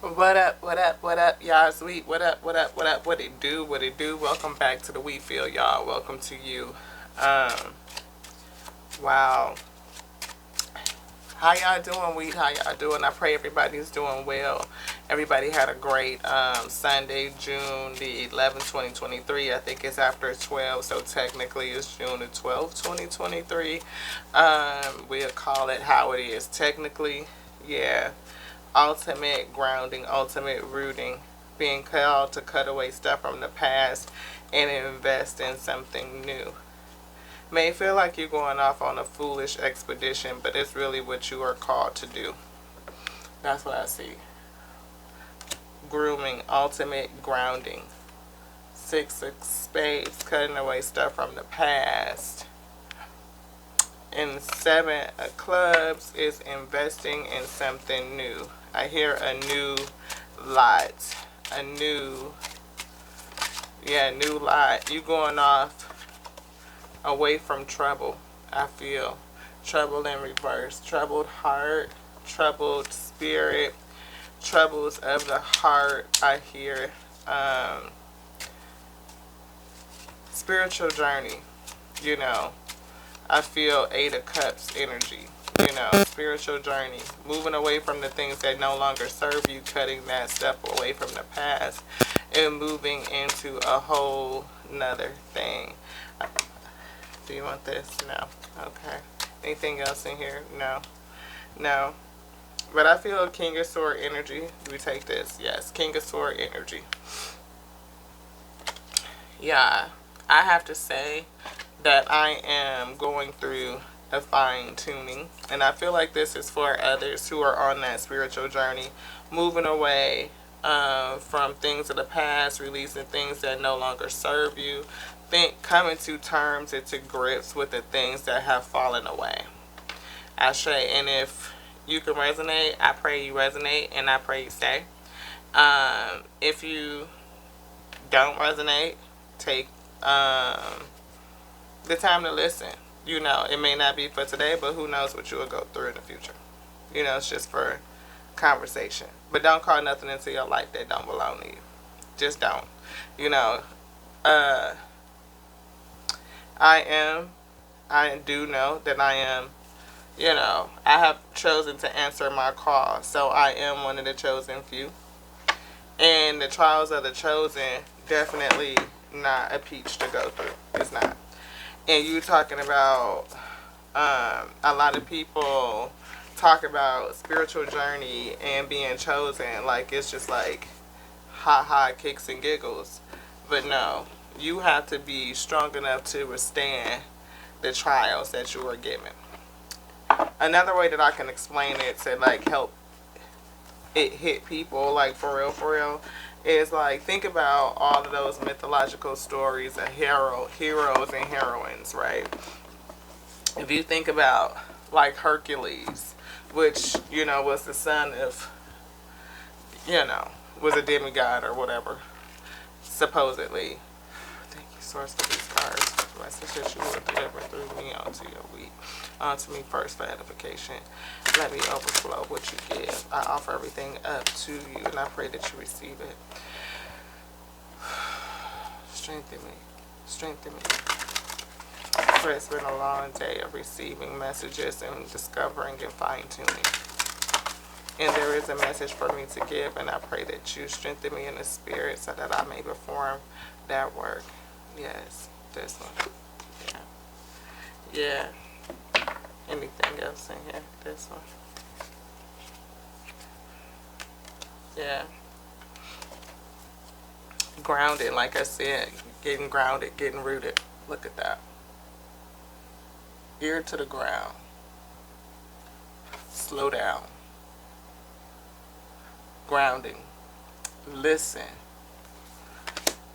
What up, what up, what up, y'all sweet? What up, what up, what up, what it do, what it do? Welcome back to the Wheat Field, y'all. Welcome to you. Um, wow. How y'all doing, Wheat? How y'all doing? I pray everybody's doing well. Everybody had a great Sunday, June the 11th, 2023. I think it's after 12, so technically it's June the 12th, 2023. We'll call it how it is. Technically, yeah. Ultimate grounding, ultimate rooting, being called to cut away stuff from the past and invest in something new. May feel like you're going off on a foolish expedition, but it's really what you are called to do. That's what I see. Grooming, ultimate grounding. Six of Spades, cutting away stuff from the past. And Seven of Clubs is investing in something new. I hear a new lot. A new, new lot. You going off away from trouble. I feel trouble in reverse. Troubled heart, troubled spirit, troubles of the heart. I hear spiritual journey. You know, I feel Eight of Cups energy. You know, spiritual journey. Moving away from the things that no longer serve you, cutting that stuff away from the past, and moving into a whole nother thing. Do you want this? No. Okay. Anything else in here? No. No. But I feel King of Sword energy. Do we take this? Yes. King of Sword energy. Yeah. I have to say that I am going through a fine tuning. And I feel like this is for others who are on that spiritual journey. Moving away from things of the past, releasing things that no longer serve you. Coming to terms and to grips with the things that have fallen away. Ashe, and if you can resonate, I pray you resonate, and I pray you stay. If you don't resonate, take the time to listen. You know, it may not be for today, but who knows what you will go through in the future. You know, it's just for conversation. But don't call nothing into your life that don't belong to you. Just don't. You know, I do know that I am, you know, I have chosen to answer my call. So I am one of the chosen few. And the trials of the chosen, definitely not a peach to go through. It's not. And you talking about, a lot of people talk about spiritual journey and being chosen. Like, it's just like, ha ha, kicks and giggles. But no, you have to be strong enough to withstand the trials that you are given. Another way that I can explain it to like help it hit people like for real is like think about all of those mythological stories of heroes and heroines, right? If you think about like Hercules, which you know was the son of, you know, was a demigod or whatever, supposedly. Thank you, source, for these cards. Message that you will deliver through me onto your week. Onto me first for edification. Let me overflow what you give. I offer everything up to you, and I pray that you receive it. Strengthen me. Strengthen me. For it's been a long day of receiving messages and discovering and fine-tuning. And there is a message for me to give, and I pray that you strengthen me in the spirit so that I may perform that work. Yes, this one. Yeah. Yeah. Anything else in here? This one. Yeah. Grounded, like I said. Getting grounded, getting rooted. Look at that. Ear to the ground. Slow down. Grounding. Listen.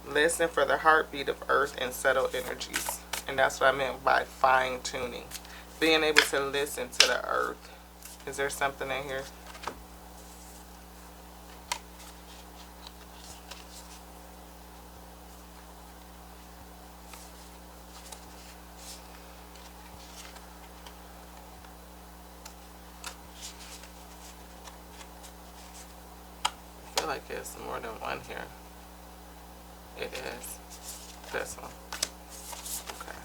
Listen for the heartbeat of earth and settled energies. And that's what I meant by fine tuning. Being able to listen to the earth. Is there something in here? like it's more than one here. It is. This one. Okay.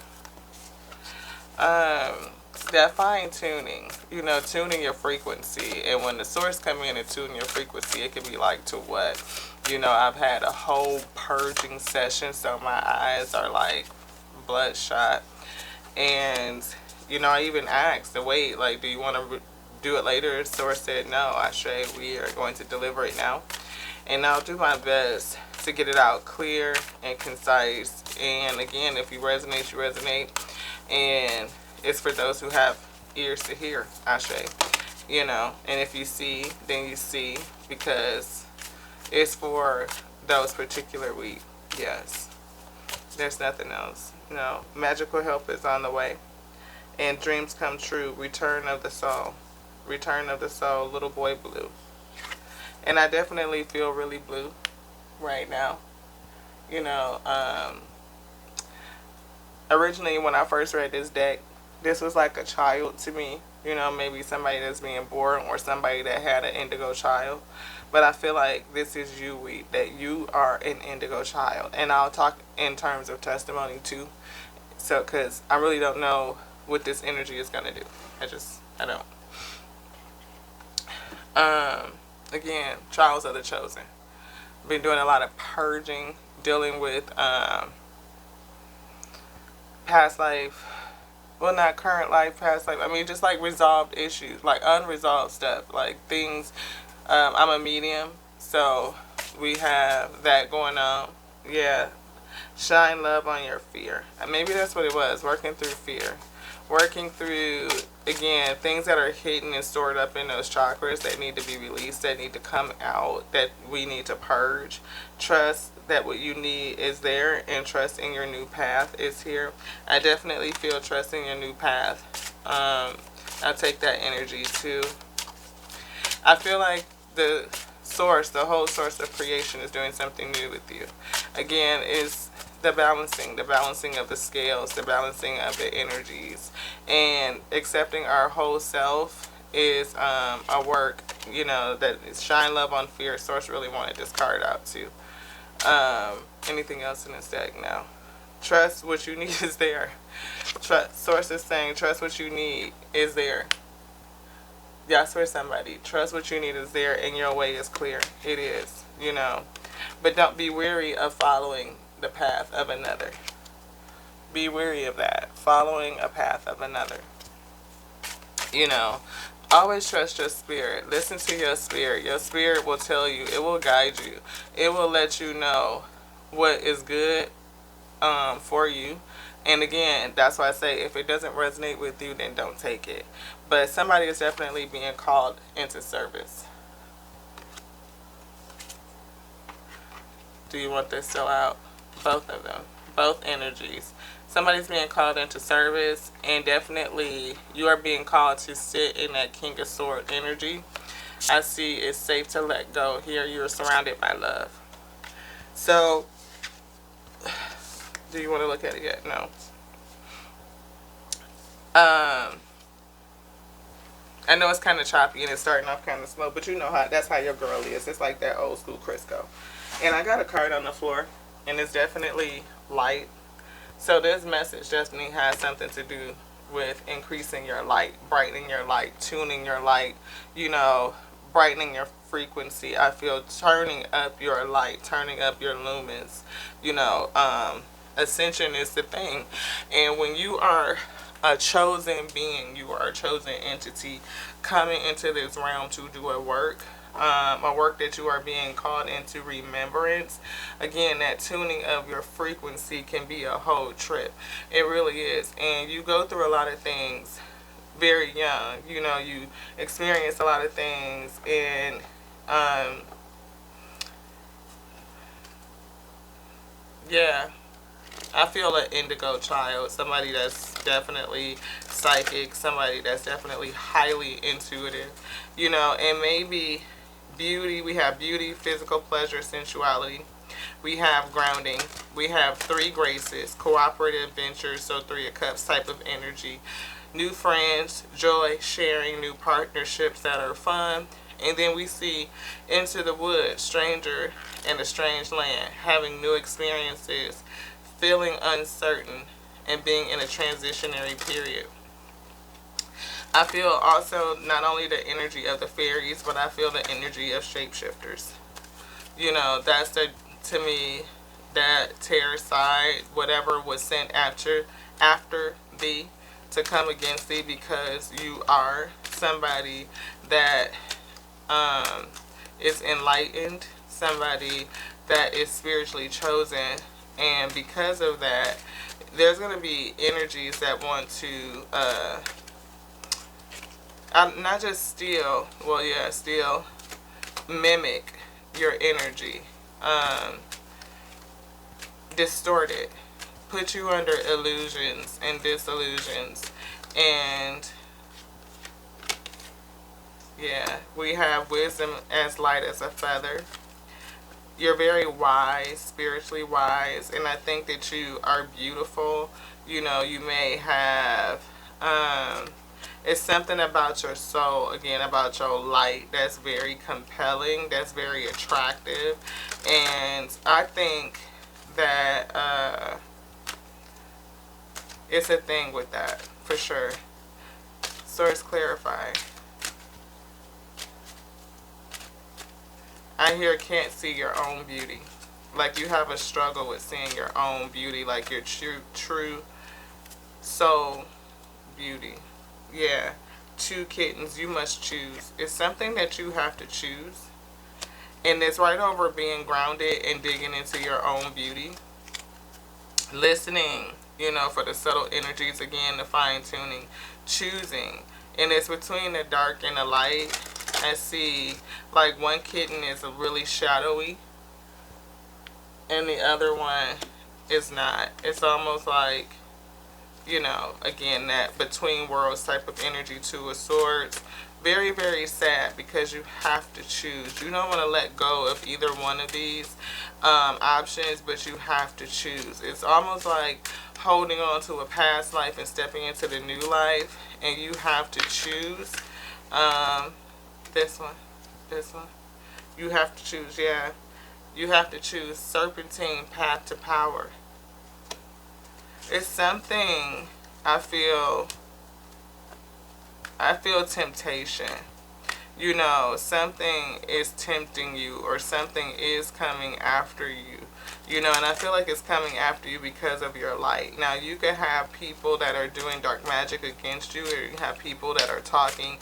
That fine tuning, you know, tuning your frequency. And when the source come in and tune your frequency, it can be like to what? You know, I've had a whole purging session, so my eyes are like bloodshot. And, you know, I even asked the wait, like, do you want to do it later? The source said, no, Ashe, we are going to deliver it now. And I'll do my best to get it out clear and concise. And again, if you resonate, you resonate. And it's for those who have ears to hear, Ashe. You know, and if you see, then you see, because it's for those particular week. Yes. There's nothing else. No. Magical help is on the way. And dreams come true. Return of the soul. Return of the soul. Little boy blue. And I definitely feel really blue right now. You know, originally when I first read this deck, this was like a child to me. You know, maybe somebody that's being born or somebody that had an indigo child. But I feel like this is you, that you are an indigo child. And I'll talk in terms of testimony too. So, because I really don't know what this energy is going to do. I don't. Again, trials of the chosen. Been doing a lot of purging, dealing with past life, well, not current life, past life. I mean, just like resolved issues, like unresolved stuff, like things. I'm a medium, so we have that going on. Yeah, shine love on your fear. Maybe that's what it was, working through fear. Working through, again, things that are hidden and stored up in those chakras that need to be released, that need to come out, that we need to purge. Trust that what you need is there, and trust in your new path is here. I definitely feel trust in your new path. I take that energy too. I feel like the source, the whole source of creation is doing something new with you. Again, is the balancing of the scales, the balancing of the energies, and accepting our whole self is a work, you know, that is shine love on fear. Source really wanted this card out too. Anything else in this deck? No. Trust what you need is there. Source is saying trust what you need is there. Yeah, I swear somebody. Trust what you need is there, and your way is clear. It is, you know. But don't be weary of following the path of another. Be weary of that. Following a path of another. You know, always trust your spirit. Listen to your spirit. Your spirit will tell you. It will guide you. It will let you know what is good for you. And again, that's why I say if it doesn't resonate with you, then don't take it. But somebody is definitely being called into service. Do you want this still out? Both of them. Both energies. Somebody's being called into service, and definitely you are being called to sit in that King of Swords energy. I see it's safe to let go. Here you're surrounded by love. So, do you want to look at it yet? No. I know it's kind of choppy and it's starting off kind of slow, but you know how that's how your girl is. It's like that old school Crisco. And I got a card on the floor, and it's definitely light. So this message definitely has something to do with increasing your light, brightening your light, tuning your light, you know, brightening your frequency. I feel turning up your light, turning up your lumens, you know. Ascension is the thing. And when you are a chosen being, you are a chosen entity coming into this realm to do a work that you are being called into remembrance. Again, that tuning of your frequency can be a whole trip. It really is. And you go through a lot of things very young. You know, you experience a lot of things, and yeah, I feel an indigo child, somebody that's definitely psychic, somebody that's definitely highly intuitive, you know. And maybe beauty, we have beauty, physical pleasure, sensuality. We have grounding. We have 3 graces, cooperative ventures, so 3 of cups type of energy. New friends, joy, sharing, new partnerships that are fun, And then we see into the woods, stranger in a strange land, having new experiences, feeling uncertain, and being in a transitionary period. I feel also not only the energy of the fairies, but I feel the energy of shapeshifters. You know, that's the, to me, that terror side, whatever was sent after thee to come against thee, because you are somebody that is enlightened, somebody that is spiritually chosen, and because of that, there's going to be energies that want to not just steal, well, yeah, steal, mimic your energy, distort it, put you under illusions and disillusions. And yeah, we have wisdom as light as a feather. You're very wise, spiritually wise, and I think that you are beautiful. You know, you may have it's something about your soul, again, about your light, that's very compelling, that's very attractive. And I think that it's a thing with that, for sure. Source clarify. I hear can't see your own beauty. Like you have a struggle with seeing your own beauty, like your true soul beauty. Yeah, 2 kittens, you must choose. It's something that you have to choose. And it's right over being grounded and digging into your own beauty. Listening, you know, for the subtle energies, again, the fine tuning. Choosing. And it's between the dark and the light. I see, like, one kitten is really shadowy. And the other one is not. It's almost like, you know, again, that between worlds type of energy. 2 of Swords. Very, very sad, because you have to choose. You don't want to let go of either one of these options, but you have to choose. It's almost like holding on to a past life and stepping into the new life, and you have to choose. This one. You have to choose, yeah. You have to choose serpentine path to power. It's something, I feel temptation. You know, something is tempting you, or something is coming after you. You know, and I feel like it's coming after you because of your light. Now, you could have people that are doing dark magic against you, or you have people that are talking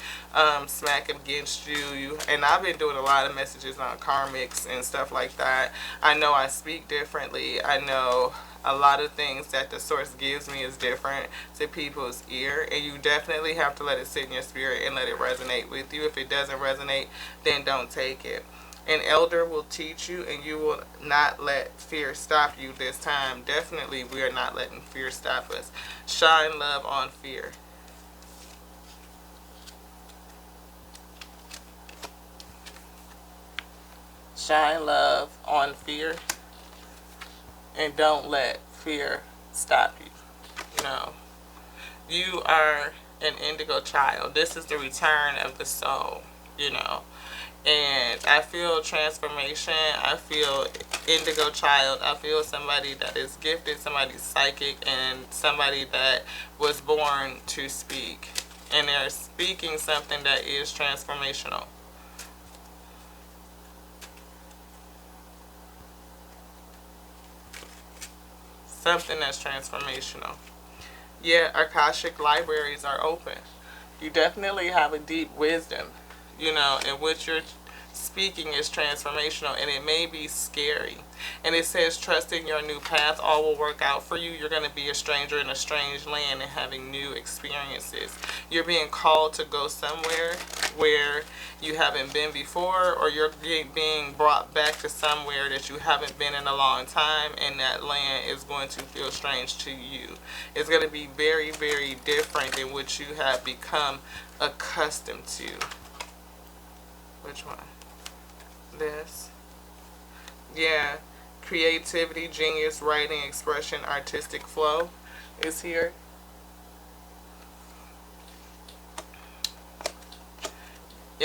smack against you. And I've been doing a lot of messages on karmics and stuff like that. I know I speak differently. I know a lot of things that the source gives me is different to people's ear, and you definitely have to let it sit in your spirit and let it resonate with you. If it doesn't resonate, then don't take it. An elder will teach you, and you will not let fear stop you this time. Definitely, we are not letting fear stop us. Shine love on fear. Shine love on fear, and don't let fear stop you. You know, you are an indigo child. This is the return of the soul, you know. And I feel transformation. I feel indigo child. I feel somebody that is gifted, somebody psychic, and somebody that was born to speak. And they're speaking something that is transformational. Something that's transformational. Yeah, Akashic libraries are open. You definitely have a deep wisdom, you know, and what you're speaking is transformational, and it may be scary. And it says, trust in your new path, all will work out for you. You're going to be a stranger in a strange land and having new experiences. You're being called to go somewhere where you haven't been before, or you're being brought back to somewhere that you haven't been in a long time, and that land is going to feel strange to you. It's going to be very, very different than what you have become accustomed to. Which one? This. Yeah. Creativity, genius, writing, expression, artistic flow is here.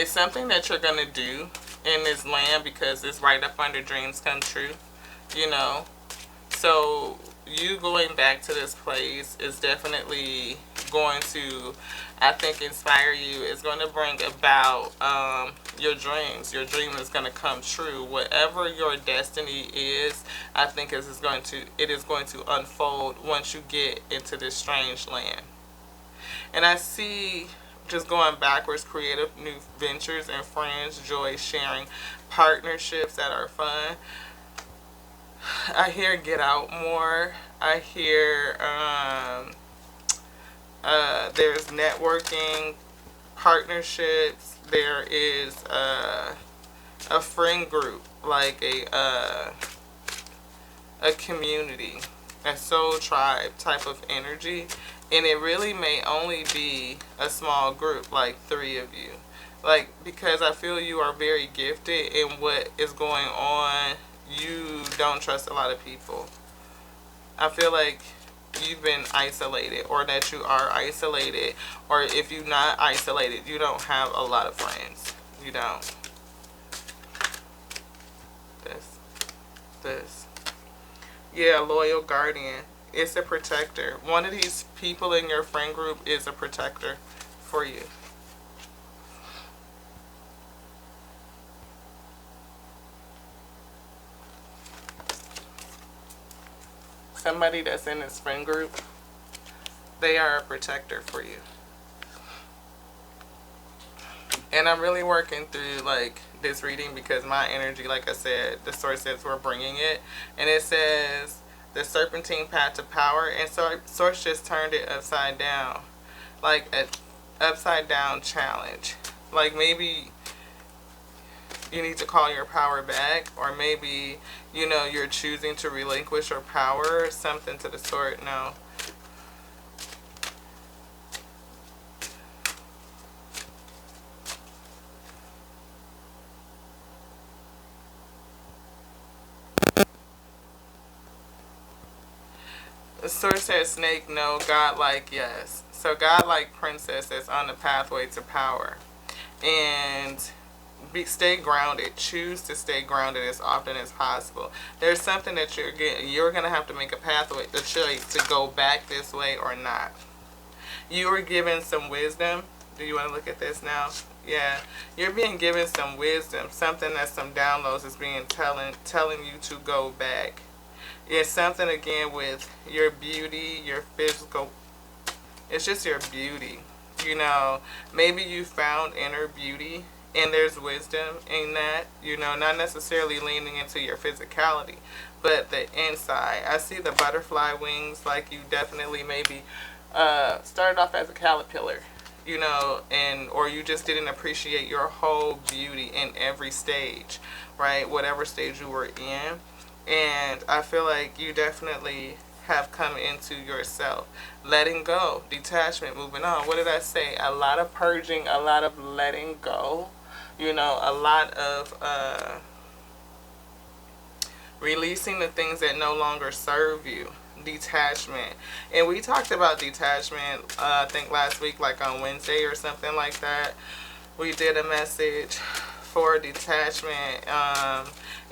It's something that you're going to do in this land because it's right up under dreams come true, you know. So you going back to this place is definitely going to, I think, inspire you. It's going to bring about your dreams. Your dream is going to come true. Whatever your destiny is, I think it is going to unfold once you get into this strange land. And I see, just going backwards, creative new ventures and friends, joy, sharing, partnerships that are fun. I hear get out more. I hear there's networking, partnerships. There is a friend group, like a community, a soul tribe type of energy. And it really may only be a small group, like 3 of you. Like, because I feel you are very gifted in what is going on. You don't trust a lot of people. I feel like you've been isolated, or that you are isolated, or if you're not isolated, you don't have a lot of friends. You don't. This. Yeah, loyal guardian. It's a protector. One of these people in your friend group is a protector for you. Somebody that's in this friend group, they are a protector for you. And I'm really working through like this reading because my energy, like I said, the source says we're bringing it. And it says the serpentine path to power. And so source just turned it upside down. Like an upside down challenge. Like maybe you need to call your power back, or maybe, you know, you're choosing to relinquish your power, something to the sort. No. The source says snake, no. Godlike, yes. So godlike princess is on the pathway to power. And stay grounded. Choose to stay grounded as often as possible. There's something that you're going to have to make a pathway, the choice to go back this way or not. You are given some wisdom. Do you want to look at this now? Yeah. You're being given some wisdom. Something that some downloads is being telling you to go back. It's something again with your beauty, your physical. It's just your beauty. You know, maybe you found inner beauty. And there's wisdom in that, you know, not necessarily leaning into your physicality, but the inside. I see the butterfly wings, like you definitely maybe started off as a caterpillar, you know, or you just didn't appreciate your whole beauty in every stage, right? Whatever stage you were in. And I feel like you definitely have come into yourself. Letting go, detachment, moving on. What did I say? A lot of purging, a lot of letting go. You know, a lot of releasing the things that no longer serve you. Detachment. And we talked about detachment, I think last week, like on Wednesday or something like that. We did a message for detachment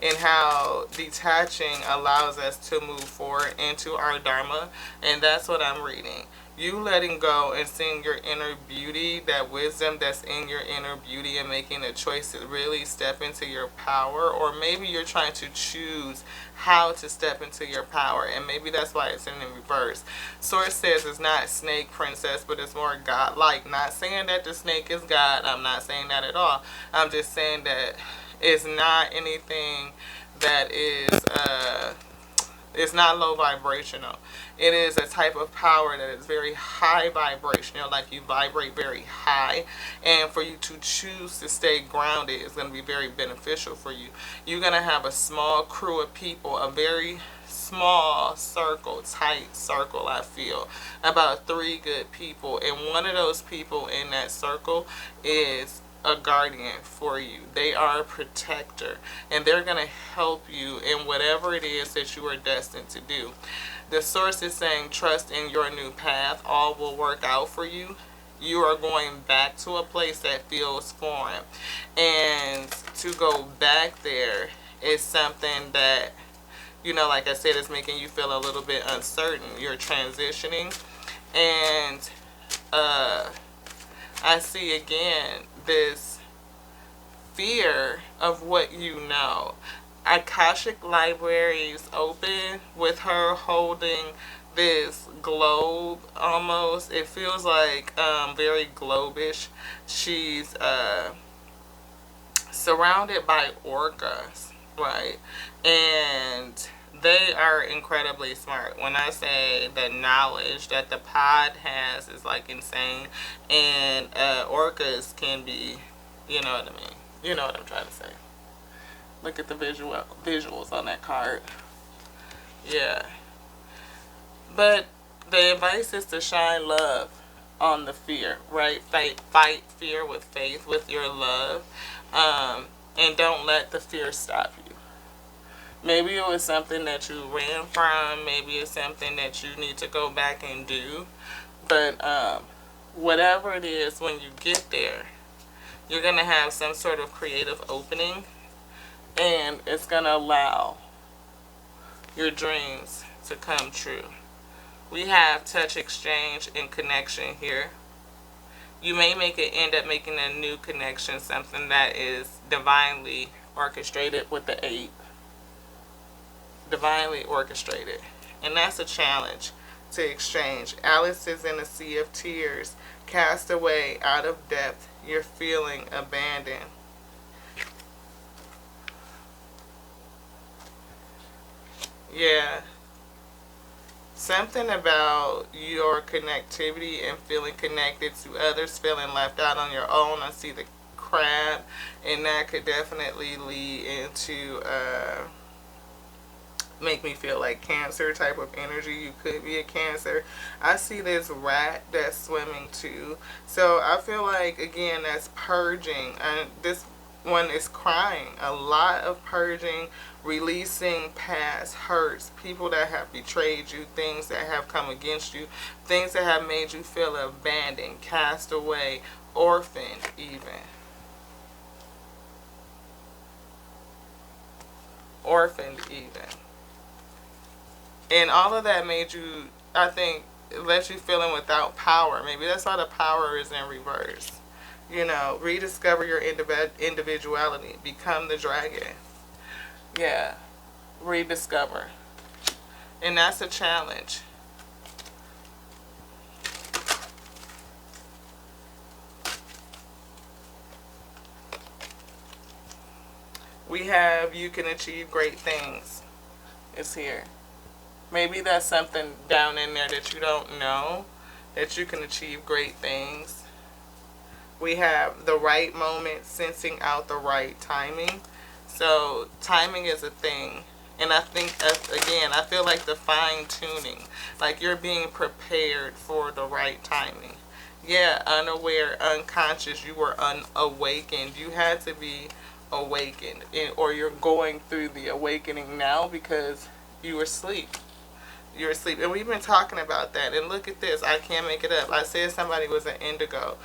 and how detaching allows us to move forward into our Dharma. And that's what I'm reading. You letting go and seeing your inner beauty, that wisdom that's in your inner beauty, and making a choice to really step into your power. Or maybe you're trying to choose how to step into your power, and maybe that's why it's in the reverse. Source says it's not snake princess, but it's more God-like. Not saying that the snake is God. I'm not saying that at all. I'm just saying that it's not anything that is it's not low vibrational. It is a type of power that is very high vibrational, like you vibrate very high. And for you to choose to stay grounded is going to be very beneficial for you. You're going to have a small crew of people, a very small circle, tight circle, I feel. About 3 good people. And one of those people in that circle is a guardian for you. They are a protector, and they're going to help you in whatever it is that you are destined to do. The source is saying trust in your new path. All will work out for you. You are going back to a place that feels foreign. And to go back there is something that, you know, like I said, it's making you feel a little bit uncertain. You're transitioning. And I see again this fear of what you know. Akashic Libraries open with her holding this globe almost. It feels like very globish. She's surrounded by orcas, right? And they are incredibly smart. When I say the knowledge that the pod has is like insane, and orcas can be, you know what I mean? You know what I'm trying to say. Look at the visuals on that card. Yeah. But the advice is to shine love on the fear, right? Fight fear with faith, with your love. And don't let the fear stop you. Maybe it was something that you ran from. Maybe it's something that you need to go back and do. But whatever it is, when you get there, you're going to have some sort of creative opening. And it's going to allow your dreams to come true. We have touch, exchange, and connection here. You may end up making a new connection, something that is divinely orchestrated with the 8. Divinely orchestrated. And that's a challenge to exchange. Alice is in a sea of tears, cast away, out of depth. You're feeling abandoned. Yeah. Something about your connectivity and feeling connected to others, feeling left out on your own. I see the crab, and that could definitely lead into make me feel like Cancer type of energy. You could be a Cancer. I see this rat that's swimming too. So I feel like, again, that's purging. And this one is crying. A lot of purging, releasing past hurts, people that have betrayed you, things that have come against you, things that have made you feel abandoned, cast away, orphaned even. Orphaned even. And all of that made you, I think, left you feeling without power. Maybe that's why the power is in reverse. You know, rediscover your individuality. Become the dragon. Yeah. Rediscover. And that's a challenge. We have you can achieve great things. It's here. Maybe that's something down in there that you don't know, that you can achieve great things. We have the right moment, sensing out the right timing. So timing is a thing. And I think, again, I feel like the fine tuning, like you're being prepared for the right timing. Yeah, unaware, unconscious, you were unawakened. You had to be awakened, or you're going through the awakening now because you were asleep. You're asleep. And we've been talking about that. And look at this. I can't make it up. I said somebody was an indigo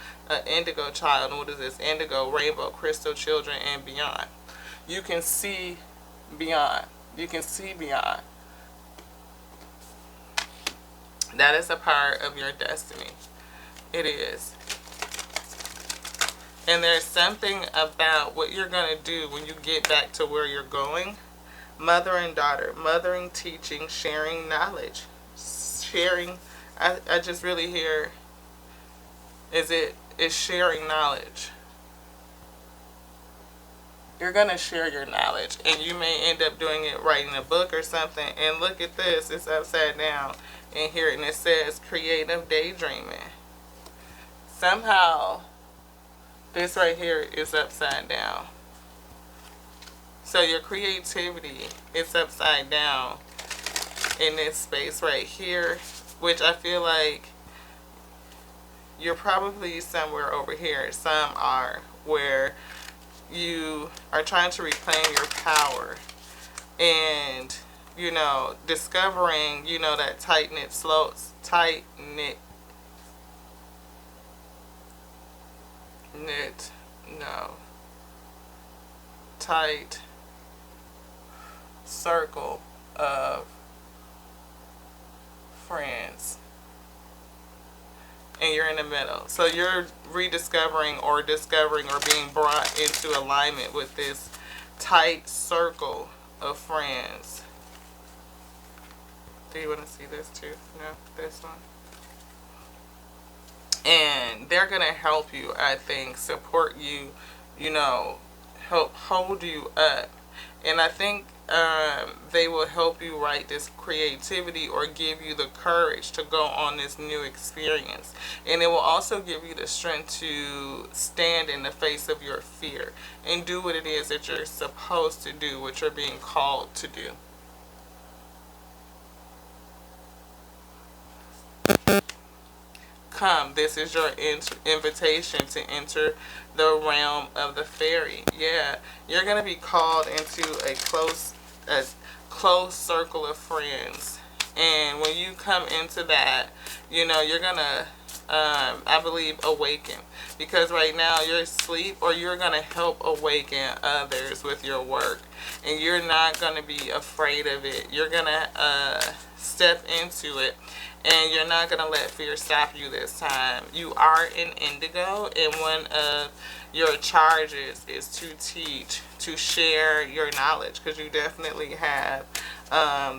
child. And what is this? Indigo, rainbow, crystal children, and beyond. You can see beyond. You can see beyond. That is a part of your destiny. It is. And there's something about what you're going to do when you get back to where you're going. Mother and daughter, mothering, teaching, sharing knowledge, sharing. I just really hear, is sharing knowledge. You're going to share your knowledge, and you may end up doing it, writing a book or something. And look at this, it's upside down in here, and it says creative daydreaming. Somehow this right here is upside down. So your creativity is upside down in this space right here, which I feel like you're probably somewhere over here. Some are, where you are trying to reclaim your power and, you know, discovering, you know, that tight-knit knit, no, tight circle of friends, and you're in the middle. So you're rediscovering or discovering or being brought into alignment with this tight circle of friends. Do you want to see this too? No, this one. And they're going to help you, I think, support you, you know, help hold you up. And I think they will help you write this creativity or give you the courage to go on this new experience. And it will also give you the strength to stand in the face of your fear and do what it is that you're supposed to do, what you're being called to do. Come, this is your invitation to enter the realm of the fairy. Yeah, you're going to be called into a close circle of friends. And when you come into that, you know, you're going to, I believe, awaken. Because right now you're asleep, or you're going to help awaken others with your work. And you're not going to be afraid of it. You're going to step into it. And you're not going to let fear stop you this time. You are in indigo, and one of your charges is to teach, to share your knowledge, because you definitely have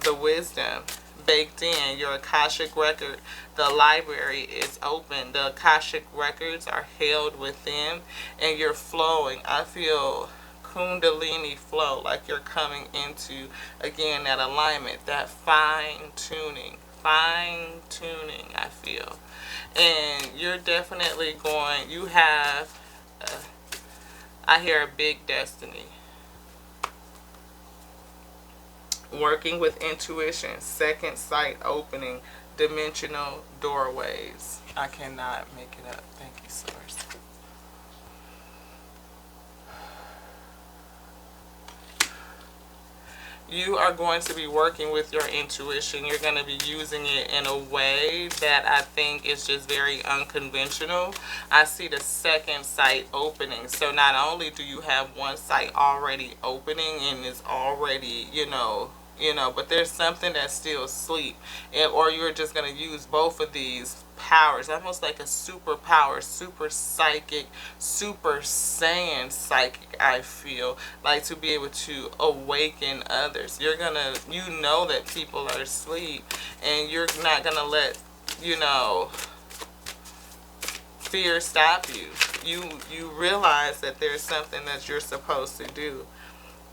the wisdom baked in. Your Akashic record, the library is open. The Akashic records are held within, and you're flowing. I feel Kundalini flow, like you're coming into, again, that alignment, that fine-tuning, I feel. And you're definitely going, you have, I hear a big destiny. Working with intuition, second sight opening, dimensional doorways. I cannot make it up. Thank you, Source. You are going to be working with your intuition. You're going to be using it in a way that I think is just very unconventional. I see the second sight opening. So not only do you have one sight already opening and is already, but there's something that's still asleep. Or you're just going to use both of these powers, almost like a superpower, super psychic, super saiyan psychic, I feel, like to be able to awaken others. You're gonna, that people are asleep, and you're not gonna let, fear stop you. You realize that there's something that you're supposed to do.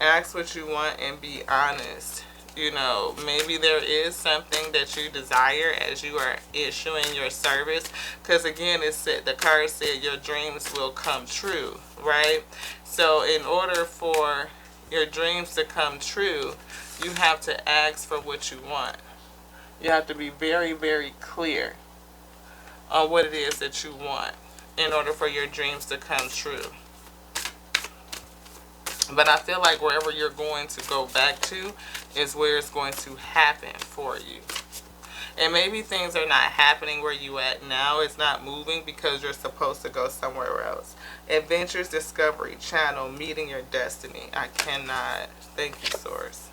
Ask what you want and be honest. Maybe there is something that you desire as you are issuing your service. Because again, the card said your dreams will come true, right? So in order for your dreams to come true, you have to ask for what you want. You have to be very, very clear on what it is that you want in order for your dreams to come true. But I feel like wherever you're going to go back to is where it's going to happen for you. And maybe things are not happening where you at now. It's not moving because you're supposed to go somewhere else. Adventures, Discovery Channel, meeting your destiny. I cannot. Thank you, Source.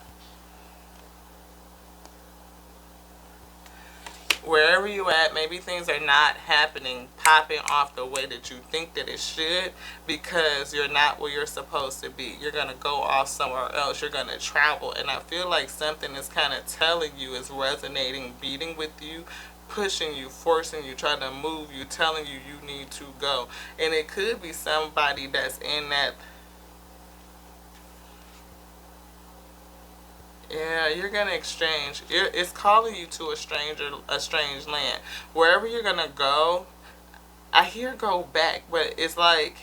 Wherever you at, maybe things are not happening, popping off the way that you think that it should, because you're not where you're supposed to be. You're going to go off somewhere else. You're going to travel. And I feel like something is kind of telling you, is resonating, beating with you, pushing you, forcing you, trying to move you, telling you you need to go. And it could be somebody that's in that. Yeah, you're going to exchange. It's calling you to a strange land. Wherever you're going to go, I hear go back, but it's like,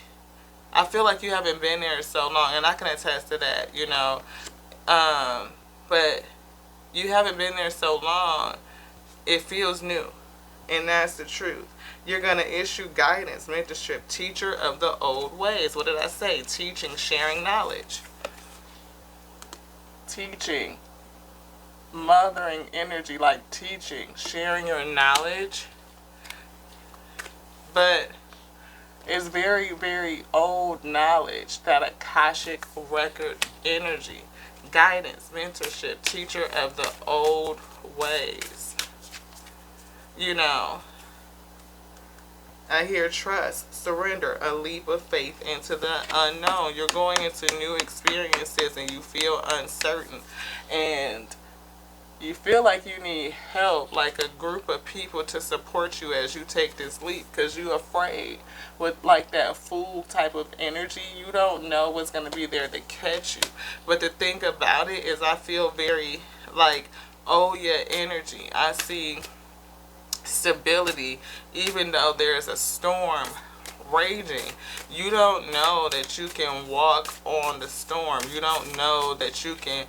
I feel like you haven't been there so long, and I can attest to that, but you haven't been there so long, it feels new, and that's the truth. You're going to issue guidance, mentorship, teacher of the old ways. What did I say? Teaching, sharing knowledge. Teaching, mothering energy, like teaching, sharing your knowledge. But It's very, very old knowledge, that Akashic record energy, guidance, mentorship, teacher of the old ways. You know, I hear trust, surrender, a leap of faith into the unknown. You're going into new experiences and you feel uncertain. And you feel like you need help, like a group of people to support you as you take this leap, because you're afraid. With like that fool type of energy, you don't know what's going to be there to catch you. But the thing about it is, I feel very like, oh yeah, energy. I see stability, even though there's a storm raging. You don't know that you can walk on the storm. You don't know that you can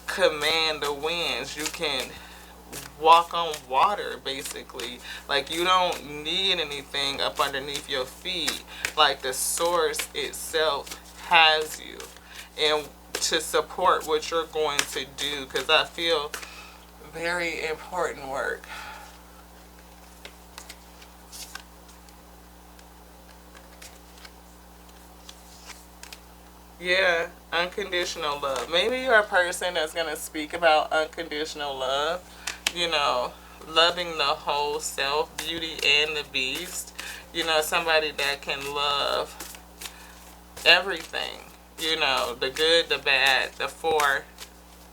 command the winds. You can walk on water, basically. Like, you don't need anything up underneath your feet. Like, the source itself has you, and to support what you're going to do, because I feel very important work. Yeah, unconditional love. Maybe you're a person that's going to speak about unconditional love, you know, loving the whole self, beauty and the beast. You know, somebody that can love everything, you know, the good, the bad, the four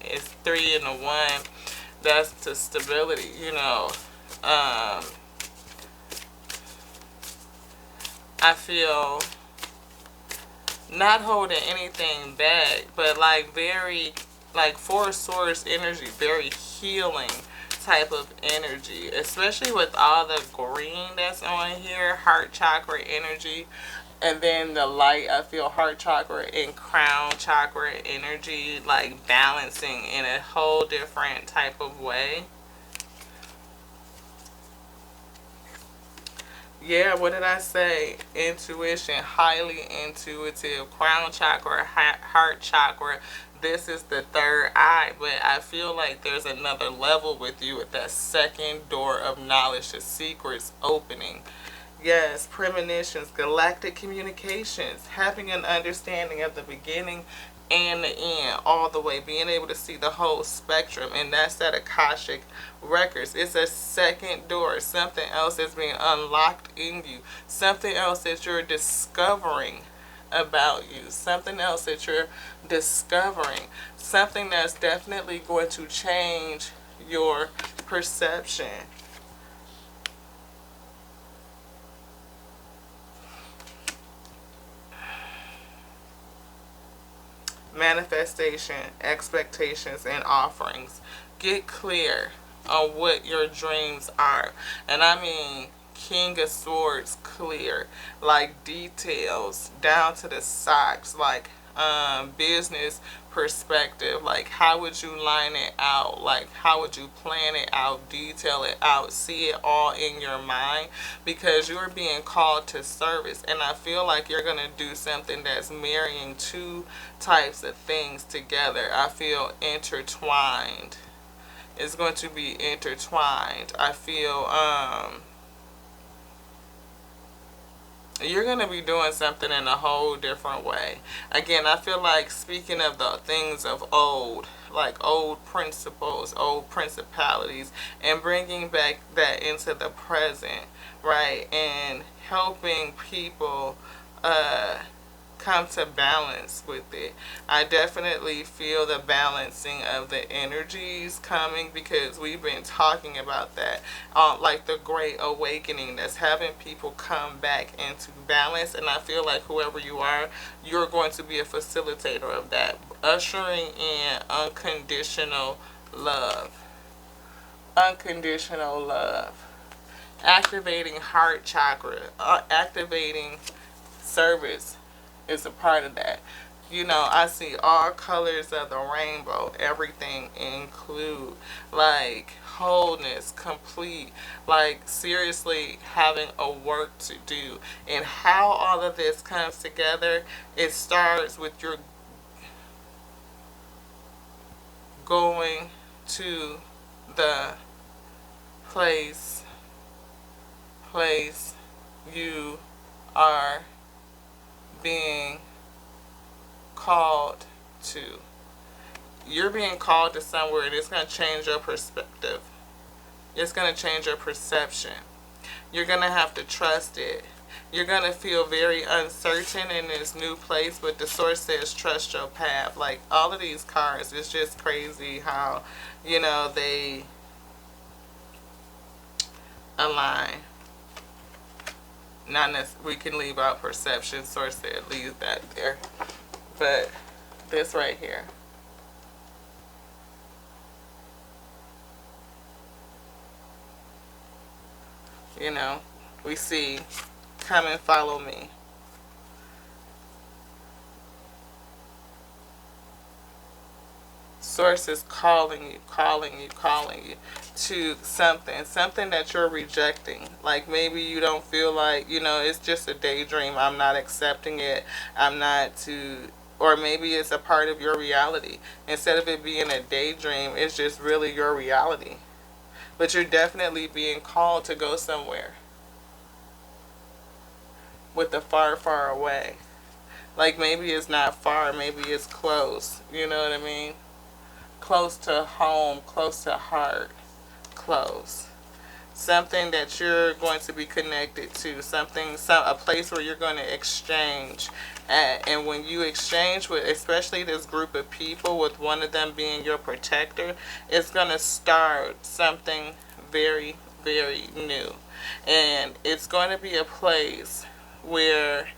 is three and the one. That's the stability, you know. I feel not holding anything back, but like very, like four source energy, very healing type of energy, especially with all the green that's on here, heart chakra energy. And then the light, I feel heart chakra and crown chakra energy, like balancing in a whole different type of way. Yeah, what did I say? Intuition, highly intuitive, crown chakra, heart chakra. This is the third eye, but I feel like there's another level with you with that second door of knowledge, the secrets opening. Yes, premonitions, galactic communications, having an understanding of the beginning and the end, all the way, being able to see the whole spectrum, and that's that Akashic records. It's a second door, something else is being unlocked in you, something else that you're discovering about you, something else that you're discovering, something that's definitely going to change your perception. Manifestation, expectations, and offerings. Get clear on what your dreams are. And I mean King of Swords clear. Like details down to the socks. Like business perspective. Like how would you line it out? Like how would you plan it out, detail it out, see it all in your mind, because you're being called to service. And I feel like you're going to do something that's marrying two types of things together. I feel intertwined. It's going to be intertwined. I feel you're going to be doing something in a whole different way. Again, I feel like, speaking of the things of old, like old principles, old principalities, and bringing back that into the present, right? And helping people come to balance with it. I definitely feel the balancing of the energies coming, because we've been talking about that, like the great awakening that's having people come back into balance. And I feel like whoever you are, you're going to be a facilitator of that, ushering in unconditional love. Unconditional love. Activating heart chakra, activating service is a part of that. You know, I see all colors of the rainbow, everything include, like wholeness, complete, like seriously having a work to do. And how all of this comes together, it starts with your going to the place you are being called to. You're being called to somewhere, and it's going to change your perspective. It's going to change your perception. You're going to have to trust it. You're going to feel very uncertain in this new place, but the source says trust your path. Like, all of these cards, it's just crazy how, you know, they align. Not necessarily, we can leave out perception. Source said leave that there. But this right here. You know, we see, come and follow me. Source is calling you to something that you're rejecting. Like, maybe you don't feel like, you know, it's just a daydream. I'm not accepting it. I'm not to, or maybe it's a part of your reality. Instead of it being a daydream, it's just really your reality. But you're definitely being called to go somewhere with the far, far away. Like, maybe it's not far, maybe it's close. You know what I mean? Close to home, close to heart, close. Something that you're going to be connected to, a place where you're going to exchange at. And when you exchange with, especially this group of people, with one of them being your protector, it's going to start something very, very new. And it's going to be a place where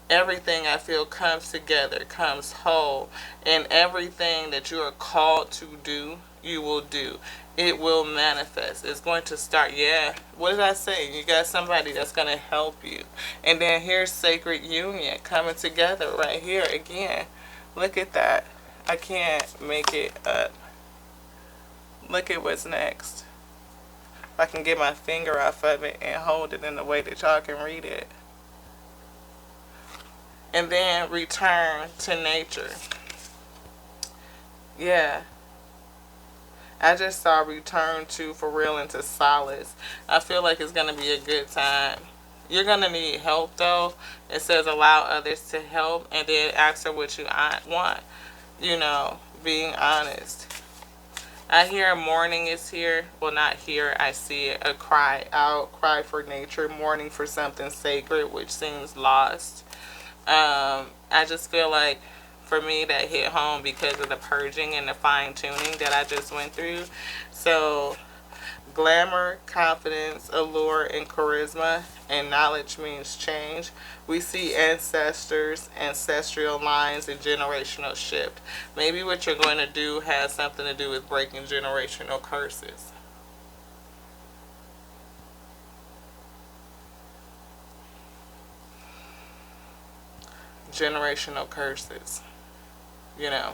everything, I feel, comes together, comes whole, and everything that you are called to do, you will do. It will manifest. It's going to start. Yeah, what did I say? You got somebody that's going to help you. And then here's sacred union coming together right here again. Look at that. I can't make it up. Look at what's next. If I can get my finger off of it and hold it in a way that y'all can read it. And then return to nature. Yeah. I just saw return to, for real, into solace. I feel like it's going to be a good time. You're going to need help, though. It says allow others to help, and then ask for what you want. You know, being honest. I hear mourning is here. Well, not here. I see it. A cry out. Cry for nature. Mourning for something sacred, which seems lost. I just feel like, for me, that hit home because of the purging and the fine-tuning that I just went through. So, glamour, confidence, allure, and charisma, and knowledge means change. We see ancestors, ancestral lines, and generational shift. Maybe what you're going to do has something to do with breaking generational curses. Generational curses, you know.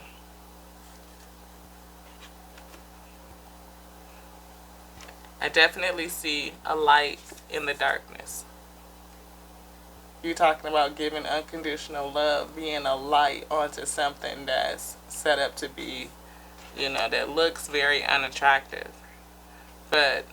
I definitely see a light in the darkness. You're talking about giving unconditional love, being a light onto something that's set up to be, you know, that looks very unattractive. But,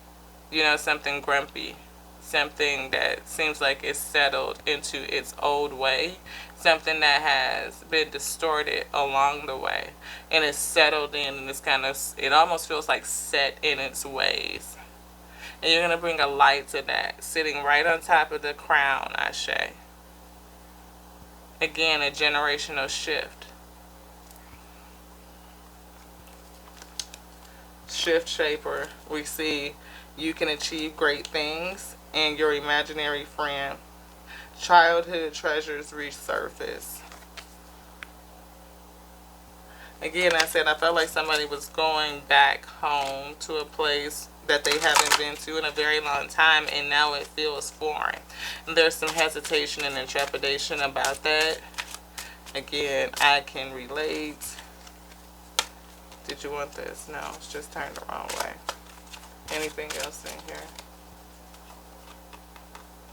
you know, something grumpy. Something that seems like it's settled into its old way. Something that has been distorted along the way. And it's settled in, and it's kind of, it almost feels like set in its ways. And you're going to bring a light to that, sitting right on top of the crown, Ashe. Again, a generational shift. Shift shaper. We see you can achieve great things, and your imaginary friend. Childhood treasures resurface. Again, I said I felt like somebody was going back home to a place that they haven't been to in a very long time, and now it feels foreign. And there's some hesitation and trepidation about that. Again, I can relate. Did you want this? No, it's just turned the wrong way. Anything else in here?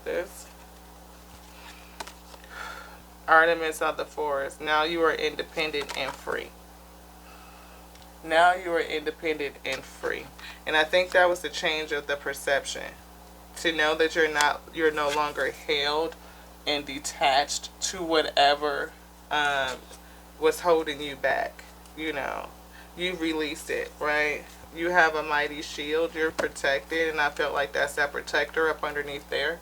This. Artemis of the forest. Now you are independent and free. Now you are independent and free. And I think that was the change of the perception. To know that you're no longer held and detached to whatever was holding you back. You know, you released it, right? You have a mighty shield. You're protected, and I felt like that's that protector up underneath there.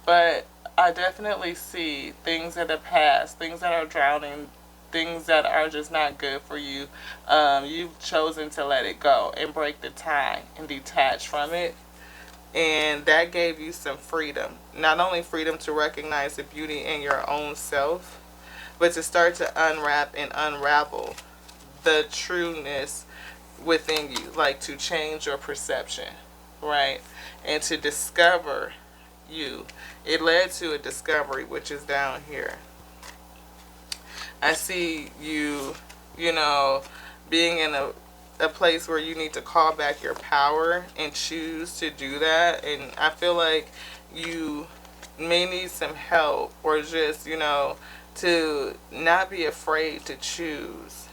But I definitely see things in the past, things that are drowning, things that are just not good for you. You've chosen to let it go and break the tie and detach from it. And that gave you some freedom. Not only freedom to recognize the beauty in your own self, but to start to unwrap and unravel the trueness within you, like to change your perception, right? And to discover you. It led to a discovery, which is down here. I see you, you know, being in a place where you need to call back your power and choose to do that. And I feel like you may need some help, or just, you know, to not be afraid to choose.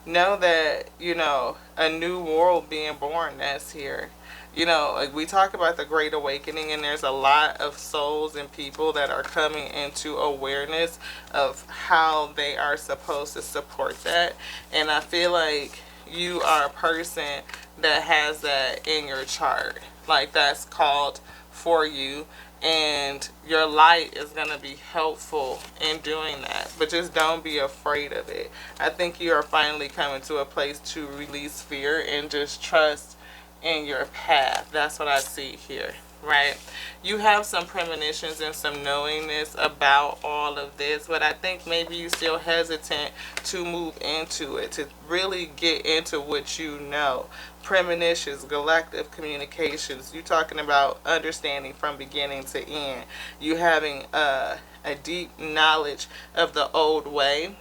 Know that, you know, a new world being born that's here. You know, like we talk about the Great Awakening, and there's a lot of souls and people that are coming into awareness of how they are supposed to support that. And I feel like you are a person that has that in your chart. Like that's called for you, and your light is going to be helpful in doing that. But just don't be afraid of it. I think you are finally coming to a place to release fear and just trust in your path. That's what I see here, right? You have some premonitions and some knowingness about all of this, but I think maybe you're still hesitant to move into it, to really get into what you know. Premonitions, galactic communications. You talking about understanding from beginning to end. You having a deep knowledge of the old way,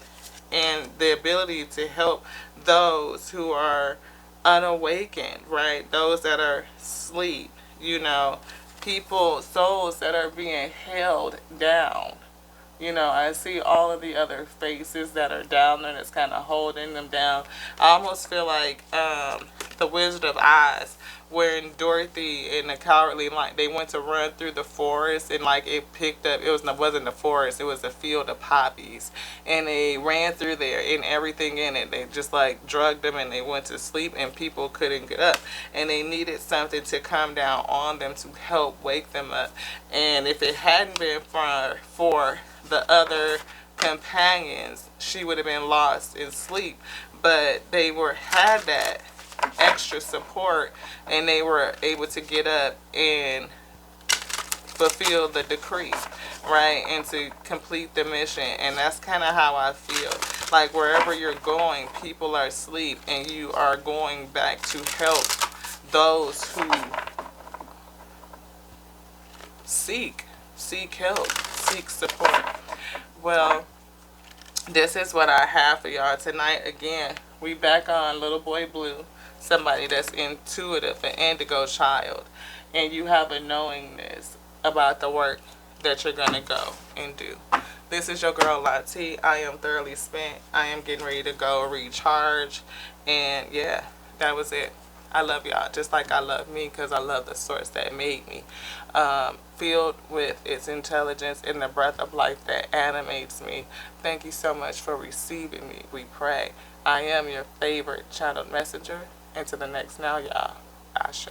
and the ability to help those who are unawakened, right? Those that are asleep, you know, people, souls that are being held down. You know, I see all of the other faces that are down there that's kind of holding them down. I almost feel like the Wizard of Oz, when Dorothy and the Cowardly Lion, they went to run through the forest, and like it picked up, wasn't the forest, it was a field of poppies, and they ran through there and everything in it. They just like drugged them and they went to sleep, and people couldn't get up, and they needed something to come down on them to help wake them up. And if it hadn't been for the other companions, she would have been lost in sleep. But they had that extra support, and they were able to get up and fulfill the decree, right? And to complete the mission. And that's kind of how I feel. Like wherever you're going, people are asleep, and you are going back to help those who seek help, seek support. Well, this is what I have for y'all tonight. Again, we back on Little Boy Blue, somebody that's intuitive, an indigo child, and you have a knowingness about the work that you're going to go and do. This is your girl Lati. I am thoroughly spent. I am getting ready to go recharge, and yeah, that was it. I love y'all just like I love me, because I love the source that made me. Filled with its intelligence and the breath of life that animates me. Thank you so much for receiving me. We pray. I am your favorite channeled messenger. And to the next now, y'all. Ashe.